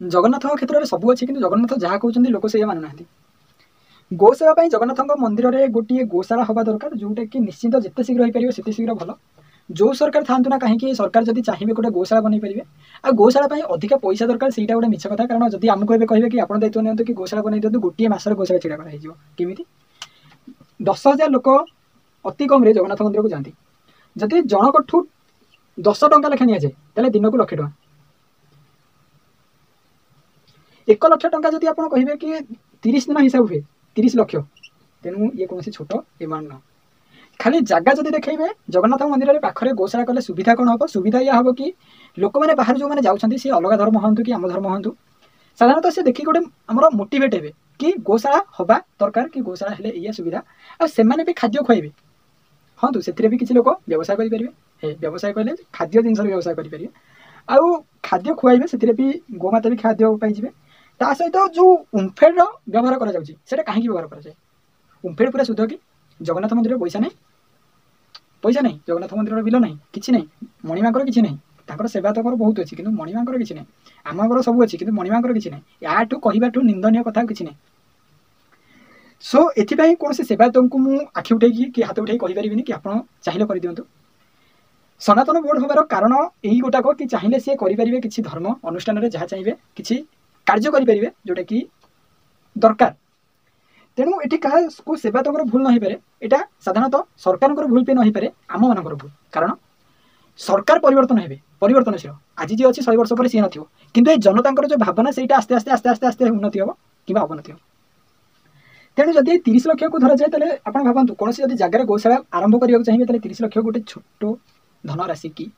जगन्नाथ क्षेत्र में सब अच्छी कि जगन्नाथ जहाँ कहते लोक से मानु ना गोसेवा जगन्नाथ मंदिर में गोटे गोशाला हवा दरकार जोटा कि निश्चित जिते शीघ्र हो पार से शीघ्र भल जो सरकार था ना कहीं सरकार जब चाहिए गोटे गोशाला बन पारे आ गोशाला अधिक पैसा दरकार से गोटे मिछ कथा कारण जब आमको ए कहे कि आप दायित्व नि कि गोशाला बन दिखाँ गोटे मसर गोशाला छिड़ा करामी 10,000 लोक अति कम जगन्नाथ मंदिर को जाती जदि जनकठू 10 टंका लेखा नि जाए दिन को 1 लाख टଙ୍କା 1 लाख टंका जब आप कहे कि 30 दिन हिसाब हुए 30 लाख तेणु ये कौन छोट एमाउंट न खाली जगह जब देखेबे जगन्नाथ मंदिर में पाखे गोशाला कले सुविधा कौन हम सुविधा या हम कि लोक मैंने बाहर जो मैंने जाऊँच सी अलग धर्म हूँ कि आम धर्म हूँ साधारणतः से देखिए गोटे आम मोटिवेट हे कि गोशाला हवा दरकार कि गोशाला हेले या सुविधा आ से भी खाद्य खुआबे हाँ तो से भी किसी लोक व्यवसाय करेंगे व्यवसाय कहले खाद्य जिन व्यवसाय करेंगे आउ खाद्य खुआबे से भी गोमाता भी खाद्य पाइबे ता सहित जो उम्फेड व्यवहार करा कहीं व्यवहार कराए उम्फेड पूरा शुद्ध कि जगन्नाथ मंदिर पैसा नहीं जगन्नाथ मंदिर बिल नहीं किसी नहीं मणिमांकर किसी नहीं ताकर सेवा तक बहुत अच्छी किंतु मणिमांकर किसी नहीं आमर सब अच्छी किंतु मणिमांकर किसी नहीं याठू कहबाठू निंदनीय कथा किसी नहीं सो एथि कौन से सेवा तुमको मु आखि उठे कि हाथ उठे कहीपरि कि आप चाहिए कर दिंतु सनातन बोर्ड हमार कारण यही गोटाक कि चाहिए सी करेंगे किसी धर्म अनुष्ठान में जहाँ चाहिए किसी कार्य करेंगे जोटा कि दरकार तेणु ये क्या सेवा तक भूल नहीं पारे यहाँ साधारणतः सरकार भूल पे नहीं पारे आम मान भूल कारण सरकार परिवर्तन हे परिवर्तनशील आज जी अच्छी 100 वर्ष पर सी नथिबो किंतु ए जनता जो भावना से आस्ते आस्ते आस्ते आस्ते आस्ते उन्नति हम कि अवनति हम तेणु जदि 30 लाख को धरा जाए तेल आप भावतु कौन जगह गौशाला आरंभ करने चाहिए 30 लाख गोटे छोट धनराशि की